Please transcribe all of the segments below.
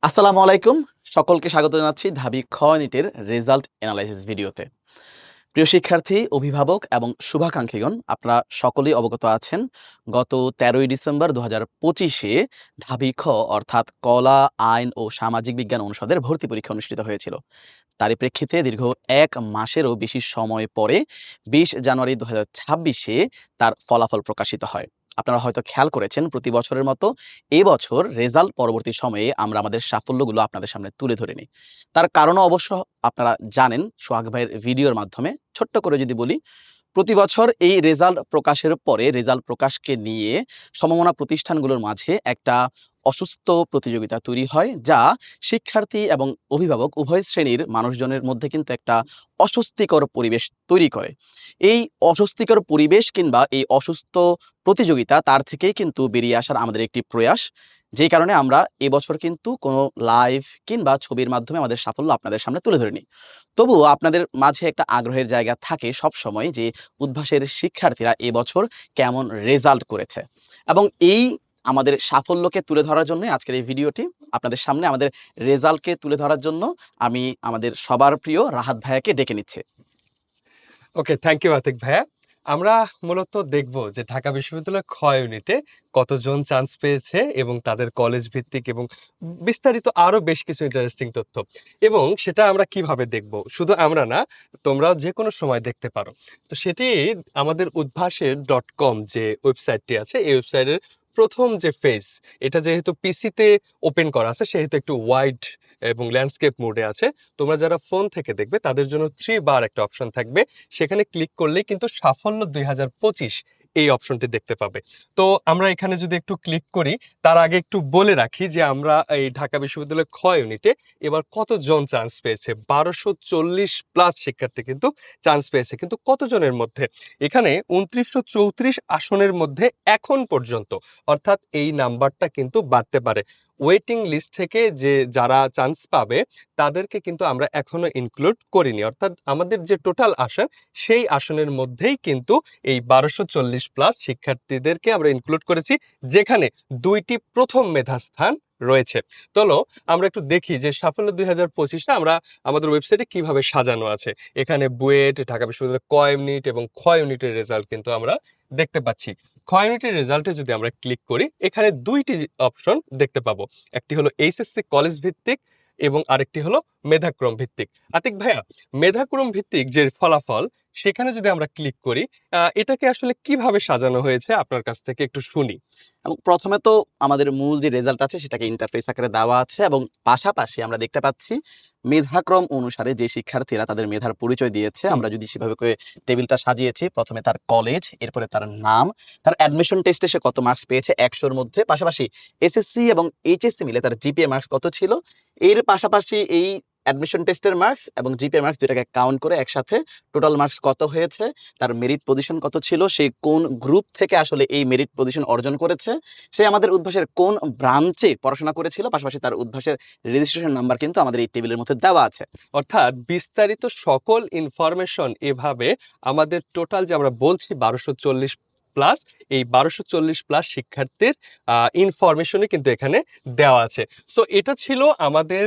আসসালামু আলাইকুম। সকলকে স্বাগত জানাচ্ছি ঢাবি খ ইউনিটের রেজাল্ট এনালাইসিস ভিডিওতে। প্রিয় শিক্ষার্থী, অভিভাবক এবং শুভাকাঙ্ক্ষীগণ, আপনারা সকলেই অবগত আছেন গত ১৩ই ডিসেম্বর ২০২৫-এ ঢাবি খ অর্থাৎ কলা, আইন ও সামাজিক বিজ্ঞান অনুষদের ভর্তি পরীক্ষা অনুষ্ঠিত হয়েছিল। তারই প্রেক্ষিতে দীর্ঘ ১ মাসেরও বেশি সময় পরে ২০ জানুয়ারি ২০২৬-এ তার ফলাফল প্রকাশিত হয়। আপনারা হয়তো খেয়াল করেছেন প্রতি বছরের মতো এবছর রেজাল্ট পরবর্তী সময়ে আমরা আমাদের সাফল্যগুলো আপনাদের সামনে তুলে ধরে নিই। তার কারণও অবশ্য আপনারা জানেন সোহাগ ভাইয়ের ভিডিওর মাধ্যমে। ছোট্ট করে যদি বলি, প্রতি বছর এই রেজাল্ট প্রকাশের পরে রেজাল্ট প্রকাশকে নিয়ে সমমনা প্রতিষ্ঠানগুলোর মাঝে একটা অসুস্থ প্রতিযোগিতা তৈরি হয়, যা শিক্ষার্থী এবং অভিভাবক উভয় শ্রেণীর মানুষজনের মধ্যে কিন্তু একটা অস্বস্তিকর পরিবেশ তৈরি করে। এই অস্বস্তিকর পরিবেশ কিংবা এই অসুস্থ প্রতিযোগিতা তার থেকেই কিন্তু বেরিয়ে আসার আমাদের একটি প্রয়াস। যেই কারণে আমরা এবছর কিন্তু কোনো লাইভ কিংবা ছবির মাধ্যমে আমাদের সাফল্য আপনাদের সামনে তুলে ধরিনি। তবুও আপনাদের মাঝে একটা আগ্রহের জায়গা থাকে সবসময় যে উদ্ভাসের শিক্ষার্থীরা এবছর কেমন রেজাল্ট করেছে। এবং এই আমাদের সাফল্যকে তুলে ধরার জন্যই আজকের এই ভিডিওটি। আপনাদের সামনে আমাদের রেজাল্টকে তুলে ধরার জন্য আমি আমাদের সবার প্রিয় রাহাত ভাইয়াকে ডেকে নিচ্ছি। ওকে, থ্যাংক ইউ আতিক ভাইয়া। আমরা মূলত দেখব যে ঢাকা বিশ্ববিদ্যালয় খ ইউনিটে কতজন চান্স পেয়েছে এবং তাদের কলেজ ভিত্তিক এবং বিস্তারিত আরো বেশ কিছু ইন্টারেস্টিং তথ্য। এবং সেটা আমরা কিভাবে দেখব? শুধু আমরা না, তোমরাও যেকোনো সময় দেখতে পারো। তো সেটি আমাদের উদ্ভাসের .com যে ওয়েবসাইটটি আছে, এই ওয়েবসাইটের ১ম যে পেজ, এটা যেহেতু পিসিতে ওপেন করা আছে সেহেতু একটু ওয়াইড এবং ল্যান্ডস্কেপ মোডে আছে। তোমরা যারা ফোন থেকে দেখবে তাদের জন্য 3 বার একটা অপশন থাকবে। সেখানে ক্লিক করলেই কিন্তু সাফল্য ২০২৫ এই অপশনটি দেখতে পাবে। তো আমরা এখানে যদি একটু ক্লিক করি, তার আগে একটু বলে রাখি যে আমরা এই ঢাকা বিশ্ববিদ্যালয় খ ইউনিটে এবার কতজন চান্স পেয়েছে। ১২৪০ প্লাস শিক্ষার্থী কিন্তু চান্স পেয়েছে। কিন্তু কতজনের মধ্যে? এখানে ২৯৩৪ আসনের মধ্যে এখন পর্যন্ত, অর্থাৎ এই নাম্বারটা কিন্তু বাড়তে পারে। ওয়েটিং লিস্ট থেকে যে যারা চান্স পাবে তাদেরকে কিন্তু আমরা এখনো ইনক্লুড করিনি। অর্থাৎ আমাদের যে টোটাল আসন, সেই আসনের মধ্যেই কিন্তু এই ১২৪০ প্লাস শিক্ষার্থীদেরকে আমরা ইনক্লুড করেছি, যেখানে ২ টি প্রথম মেধাস্থান রয়েছে। চলো আমরা একটু দেখি যে সাফল্য ২০২৫ টা আমরা আমাদের ওয়েবসাইটে কিভাবে সাজানো আছে। এখানে বুয়েট, ঢাকা বিশ্ববিদ্যালয়ের ক ইউনিট এবং খ ইউনিটের রেজাল্ট কিন্তু আমরা দেখতে পাচ্ছি। খ ইউনিটের রেজাল্টে যদি আমরা ক্লিক করি, এখানে ২ টি অপশন দেখতে পাবো। একটি হলো এইচএসসি কলেজ ভিত্তিক এবং আরেকটি হলো মেধাক্রম ভিত্তিক। আতিক ভাইয়া, মেধাক্রম ভিত্তিক যে ফলাফল, সেখানে যদি আমরা ক্লিক করি, এটাকে আসলে কিভাবে সাজানো হয়েছে আপনার কাছ থেকে একটু শুনি। এবং ১ম এ তো আমাদের মূল যে রেজাল্ট আছে সেটাকে ইন্টারফেস আকারে দেওয়া আছে এবং পাশাপাশি আমরা দেখতে পাচ্ছি মেধাক্রম অনুসারে যে শিক্ষার্থীরা তাদের মেধার পরিচয় দিয়েছে, হুম। আমরা যদি সেভাবে করে টেবিলটা সাজিয়েছি, ১ম এ তার কলেজ, এরপরে তার নাম, তার অ্যাডমিশন টেস্টে সে কত মার্কস পেয়েছে ১০০ র মধ্যে, পাশাপাশি এসএসসি এবং এইচএসসি মিলে তার জিপিএ মার্কস কত ছিল। এর পাশাপাশি এই অ্যাডমিশন টেস্টের মার্কস এবং জিপিএ মার্কস ২ টাকে কাউন্ট করে একসাথে টোটাল মার্কস কত হয়েছে, তার মেরিট পজিশন কত ছিল, সে কোন গ্রুপ থেকে আসলে এই মেরিট পজিশন অর্জন করেছে, সে আমাদের উদ্ভাসের কোন ব্রাঞ্চে পড়াশোনা করেছিল, পাশাপাশি তার উদ্ভাসের রেজিস্ট্রেশন নাম্বার কিন্তু আমাদের এই টেবিলের মধ্যে দেওয়া আছে। অর্থাৎ বিস্তারিত সকল ইনফরমেশন এভাবে আমাদের টোটাল যে আমরা বলছি ১২৪০ প্লাস, এই ১২৪০ প্লাস শিক্ষার্থীর ইনফরমেশনই কিন্তু এখানে দেওয়া আছে। সো এটা ছিল আমাদের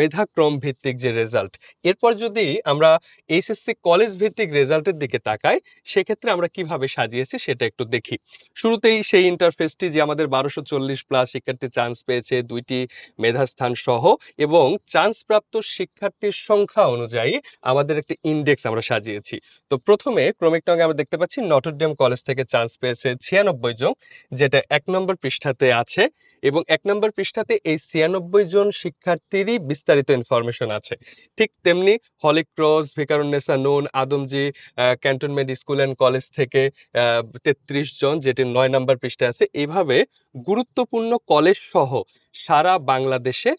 মেধাক্রম ভিত্তিক যে রেজাল্ট। এরপর যদি আমরা এইচএসসি কলেজ ভিত্তিক রেজাল্টের দিকে তাকাই, সেক্ষেত্রে আমরা কিভাবে সাজিয়েছি সেটা একটু দেখি। শুরুতেই সেই ইন্টারফেসটি যে আমাদের ১২৪০ প্লাস শিক্ষার্থী চান্স পেয়েছে ২ টি মেধাস্থান সহ, এবং চান্সপ্রাপ্ত শিক্ষার্থীর সংখ্যা অনুযায়ী আমাদের একটা ইনডেক্স আমরা সাজিয়েছি। তো প্রথমে ক্রমিক নঙ্গে আমরা দেখতে পাচ্ছি নটরডেম কলেজ থেকে চান্স পেয়েছে ৯৬ জন, যেটা ১ নম্বর পৃষ্ঠাতে আছে, এবং ১ নম্বর পৃষ্ঠাতে এই ৯৬ জন শিক্ষার্থীরই বিস্তারিত ইনফরমেশন আছে। ঠিক তেমনি Holy Cross, Viqarunnisa Noon, Adamjee cantonment school and college থেকে ৩৩ জন, যেটি ৯ নম্বর পৃষ্ঠায় আছে। এভাবে গুরুত্বপূর্ণ কলেজ সহ সারা বাংলাদেশে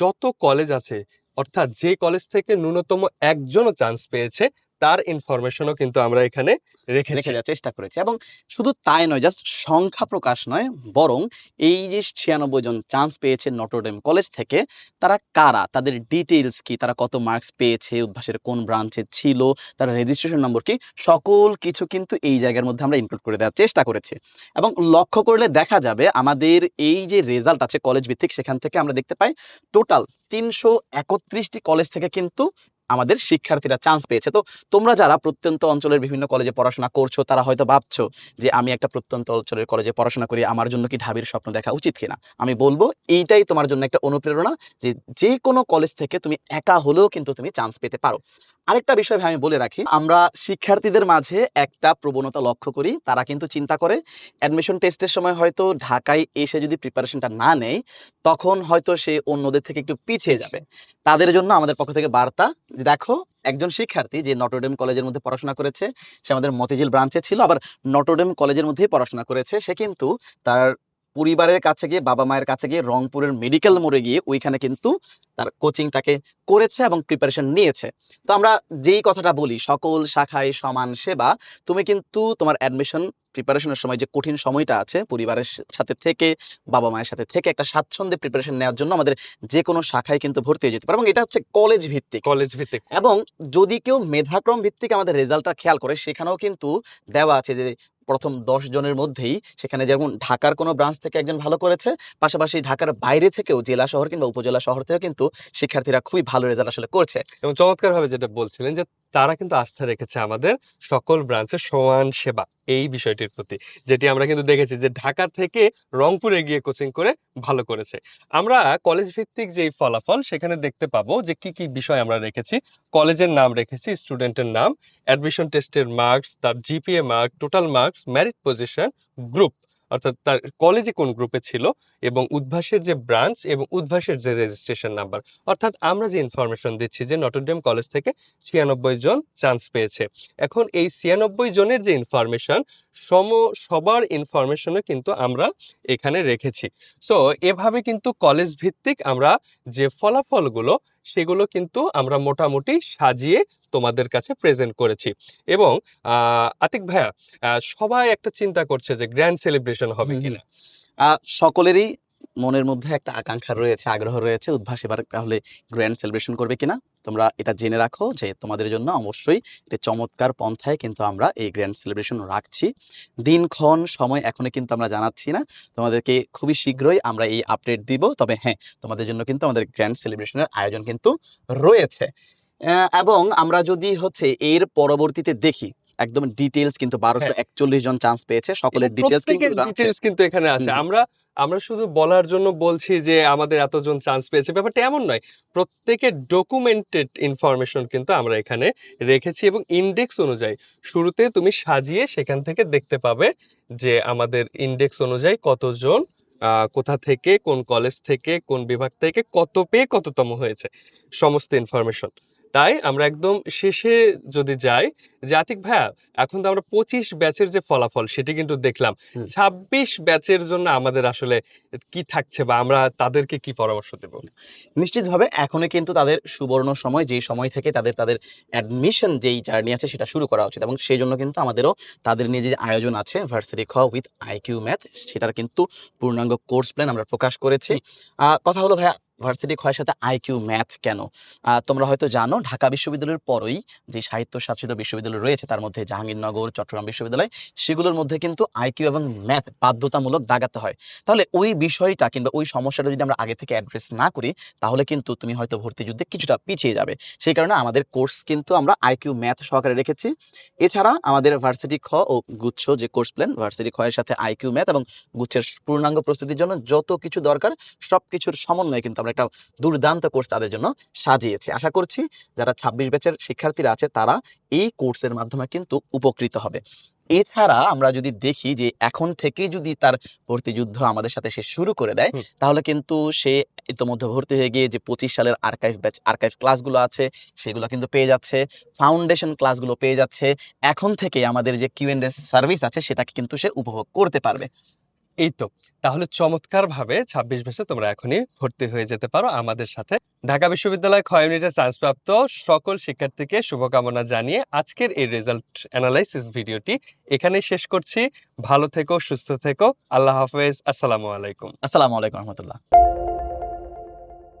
যত কলেজ আছে, অর্থাৎ যে কলেজ থেকে ন্যূনতম একজনও চান্স পেয়েছে, তার ইনফরমেশনও কিন্তু আমরা এখানে রেখেছি। রেখে দেওয়ার চেষ্টা করেছি এবং শুধু তাই নয়, জাস্ট সংখ্যা প্রকাশ নয়, বরং এই যে 96 জন চান্স পেয়েছে নটরডেম কলেজ থেকে, তারা কারা, তাদের ডিটেইলস কি, তারা কত মার্কস পেয়েছে, উদ্ভাসের কোন ব্রাঞ্চে ছিল, তার রেজিস্ট্রেশন নম্বর কি, সকল কিছু কিন্তু এই জায়গার মধ্যে আমরা ইনক্লুড করে দেওয়ার চেষ্টা করেছি। এবং লক্ষ্য করলে দেখা যাবে আমাদের এই যে রেজাল্ট আছে কলেজ ভিত্তিক, সেখান থেকে আমরা দেখতে পাই টোটাল ৩৩১টি কলেজ থেকে কিন্তু আমাদের শিক্ষার্থীরা চান্স পেয়েছে। তো তোমরা যারা প্রত্যন্ত অঞ্চলের বিভিন্ন কলেজে পড়াশোনা করছো, তারা হয়তো ভাবছো যে আমি একটা প্রত্যন্ত অঞ্চলের কলেজে পড়াশোনা করি, আমার জন্য কি ঢাবির স্বপ্ন দেখা উচিত কিনা? আমি বলব এইটাই তোমার জন্য একটা অনুপ্রেরণা যে যেকোনো কলেজ থেকে তুমি একা হলেও কিন্তু তুমি চান্স পেতে পারো। আরেকটা বিষয় ভাই আমি বলে রাখি, আমরা শিক্ষার্থীদের মাঝে একটা প্রবণতা লক্ষ্য করি। তারা কিন্তু চিন্তা করে অ্যাডমিশন টেস্টের সময় হয়তো ঢাকায় এসে যদি প্রিপারেশনটা না নেয়, তখন হয়তো সে অন্যদের থেকে একটু পিছিয়ে যাবে। তাদের জন্য আমাদের পক্ষ থেকে বার্তা, যে দেখো, একজন শিক্ষার্থী যে নটরডেম কলেজের মধ্যে পড়াশোনা করেছে, সে আমাদের মতিঝিল ব্রাঞ্চে ছিল, আবার নটরডেম কলেজের মধ্যেই পড়াশোনা করেছে। সে কিন্তু তার পরিবারের কাছে গিয়ে, বাবা-মায়ের কাছে গিয়ে রংপুরের মেডিকেল মোড়ে গিয়ে ওইখানে কিন্তু তার কোচিংটাকে করেছে এবং প্রিপারেশন নিয়েছে। তো আমরা যেই কথাটা বলি, সকল শাখায় সমান সেবা, তুমি কিন্তু তোমার অ্যাডমিশন প্রিপারেশনের সময় যে কঠিন সময়টা আছে, পরিবারের সাথে থেকে, বাবা-মায়ের সাথে থেকে একটা স্বাচ্ছন্দ্যে প্রিপারেশন নেওয়ার জন্য আমাদের যেকোনো শাখায় কিন্তু ভর্তি হয়ে যেতে পারে এবং এটা হচ্ছে কলেজ ভিত্তিক। কলেজ ভিত্তিক। এবং যদি কেউ মেধাক্রম ভিত্তিক আমাদের রেজাল্টটা খেয়াল করে, সেখানেও কিন্তু দেওয়া আছে যে প্রথম ১০ জনের মধ্যেই সেখানে যেমন ঢাকার কোনো ব্রাঞ্চ থেকে একজন ভালো করেছে, পাশাপাশি ঢাকার বাইরে থেকেও জেলা শহর কিংবা উপজেলা শহর থেকেও কিন্তু শিক্ষার্থীরা খুবই ভালো রেজাল্ট আসলে করছে। এবং চমৎকারভাবে যেটা বলছিলেন যে তারা কিন্তু আস্থা রেখেছে আমাদের সকল ব্রাঞ্চের সমান সেবা এই বিষয়টির প্রতি। যেটি আমরা কিন্তু দেখেছি যে ঢাকা থেকে রংপুরে গিয়ে কোচিং করে ভালো করেছে। আমরা কলেজ ভিত্তিক যেই ফলাফল সেখানে দেখতে পাবো যে কি, কি বিষয় আমরা রেখেছি। কলেজের নাম রেখেছি, স্টুডেন্টের নাম, অ্যাডমিশন টেস্টের মার্কস, তার GPA mark, total marks, merit position, group অর্থাৎ তার কলেজে কোন গ্রুপে ছিল এবং উদ্ভাসের যে ব্রাঞ্চ এবং উদ্ভাসের যে রেজিস্ট্রেশন নাম্বার। অর্থাৎ আমরা যে ইনফরমেশন দিচ্ছি যে নটরডেম কলেজ থেকে 96 জন চান্স পেয়েছে। এখন এই 96 জনের যে ইনফরমেশন সবার ইনফরমেশনও কিন্তু আমরা এখানে রেখেছি। সো এভাবে কিন্তু কলেজ ভিত্তিক আমরা যে ফলাফলগুলো সেগুলো কিন্তু আমরা মোটামুটি সাজিয়ে তোমাদের কাছে প্রেজেন্ট করেছি। এবং আতিক ভাইয়া, সবাই একটা চিন্তা করছে যে গ্র্যান্ড সেলিব্রেশন হবে হুম, হুম। কিনা? সকলেরই মনের মধ্যে একটা আকাঙ্ক্ষা রয়েছে, আগ্রহ রয়েছে, উদ্ভাস এবার তাহলে গ্র্যান্ড সেলিব্রেশন করবে কিনা। তোমরা এটা জেনে রাখো যে তোমাদের জন্য অবশ্যই একটি চমৎকার পন্থায় কিন্তু আমরা এই গ্র্যান্ড সেলিব্রেশন রাখছি। দিনক্ষণ, সময় এখনো কিন্তু আমরা জানাচ্ছি না। তোমাদেরকে খুবই শীঘ্রই আমরা এই আপডেট দিব। তবে হ্যাঁ, তোমাদের জন্য কিন্তু আমাদের গ্র্যান্ড সেলিব্রেশনের আয়োজন কিন্তু রয়েছে। এবং আমরা যদি হচ্ছে এর পরবর্তীতে দেখি, একদম ডিটেইলস কিন্তু হ্যাঁ। ১২৪১ জন চান্স পেয়েছে। এবং সকলের ডিটেইলস কিন্তু প্রত্যেকের আছে। ডিটেইলস কিন্তু এখানে আছে। হুম, হুম। আমরা শুধু বলার জন্য বলছি যে আমাদের এতজন চান্স পেয়েছে, ব্যাপারটা এমন নয়। প্রত্যেকের ডকুমেন্টেড ইনফরমেশন কিন্তু আমরা এখানে রেখেছি এবং ইনডেক্স অনুযায়ী শুরুতে তুমি সাজিয়ে সেখান থেকে দেখতে পাবে যে আমাদের ইনডেক্স অনুযায়ী কতজন কোথা থেকে, কোন কলেজ থেকে, কোন বিভাগ থেকে কত পেয়ে কততম হয়েছে। সমস্ত ইনফরমেশন। তাই আমরা একদম শেষে যদি যাই যে আতিক ভাইয়া, এখন তো আমরা ২৫ ব্যাচের যে ফলাফল সেটি কিন্তু দেখলাম। হুম। ২৬ ব্যাচের জন্য আমাদের আসলে কি থাকছে বা আমরা তাদেরকে কি পরামর্শ দেব? নিশ্চিতভাবে এখনই কিন্তু তাদের সুবর্ণ সময়, যেই সময় থেকে তাদের অ্যাডমিশন যেই জার্নি আছে সেটা শুরু করা উচিত এবং সেজন্য কিন্তু আমাদেরও তাদের নিয়ে যে আয়োজন আছে ভার্সিটি খ উইথ আইকিউ ম্যাথ, সেটার কিন্তু পূর্ণাঙ্গ কোর্স প্ল্যান আমরা প্রকাশ করেছি। কথা হলো ভাইয়া, ভার্সিটি ক্ষয়ের সাথে আইকিউ ম্যাথ কেন? তোমরা হয়তো জানো ঢাকা বিশ্ববিদ্যালয়ের পরই যে সাহিত্য শাসিত বিশ্ববিদ্যালয় রয়েছে, তার মধ্যে জাহাঙ্গীরনগর, চট্টগ্রাম বিশ্ববিদ্যালয়, সেগুলোর মধ্যে কিন্তু আইকিউ এবং ম্যাথ বাধ্যতামূলক দাগাতে হয়। তাহলে ওই বিষয়টা কিংবা ওই সমস্যাটা যদি আমরা আগে থেকে অ্যাড্রেস না করি, তাহলে কিন্তু তুমি হয়তো ভর্তি যুদ্ধে কিছুটা পিছিয়ে যাবে। সেই কারণে আমাদের কোর্স কিন্তু আমরা আইকিউ ম্যাথ সহকারে রেখেছি। এছাড়া আমাদের ভার্সিটি খ ও গুচ্ছ যে কোর্স প্ল্যান, ভার্সিটি খ এর সাথে আইকিউ ম্যাথ এবং গুচ্ছের পূর্ণাঙ্গ প্রস্তুতির জন্য যত কিছু দরকার সবকিছুর সমন্বয়ে কিন্তু আমরা একটা দুর্দান্ত কোর্স তাদের জন্য সাজিয়েছি। আশা করছি যারা ২৬ ব্যাচের শিক্ষার্থীরা আছে তারা এই কোর্সের মাধ্যমে কিন্তু উপকৃত হবে। এছাড়া আমরা যদি দেখি যে এখন থেকেই যদি তার ভর্তিযুদ্ধ আমাদের সাথে সে শুরু করে দেয়, হুম। তাহলে কিন্তু সে ইতোমধ্যে ভর্তি হয়ে গিয়ে যে ২৫ সালের আর্কাইভ ক্লাসগুলো আছে সেগুলো কিন্তু পেয়ে যাচ্ছে। ফাউন্ডেশন ক্লাসগুলো পেয়ে যাচ্ছে। এখন থেকেই আমাদের যে কিউ অ্যান্ড এ সার্ভিস আছে সেটাকে কিন্তু সে উপভোগ করতে পারবে। এই তো। তাহলে চমৎকারভাবে ২৬ ব্যাচে তোমরা এখনই ভর্তি হয়ে যেতে পারো আমাদের সাথে। ঢাকা বিশ্ববিদ্যালয় খ ইউনিটে চান্সপ্রাপ্ত সকল শিক্ষার্থীকে শুভকামনা জানিয়ে আজকের এই রেজাল্ট এনালাইসিস ভিডিওটি এখানেই শেষ করছি। ভালো থেকো, সুস্থ থেকো। আল্লাহ হাফেজ। আসসালামু আলাইকুম। আসসালামু আলাইকুম রহমতুল্লাহ।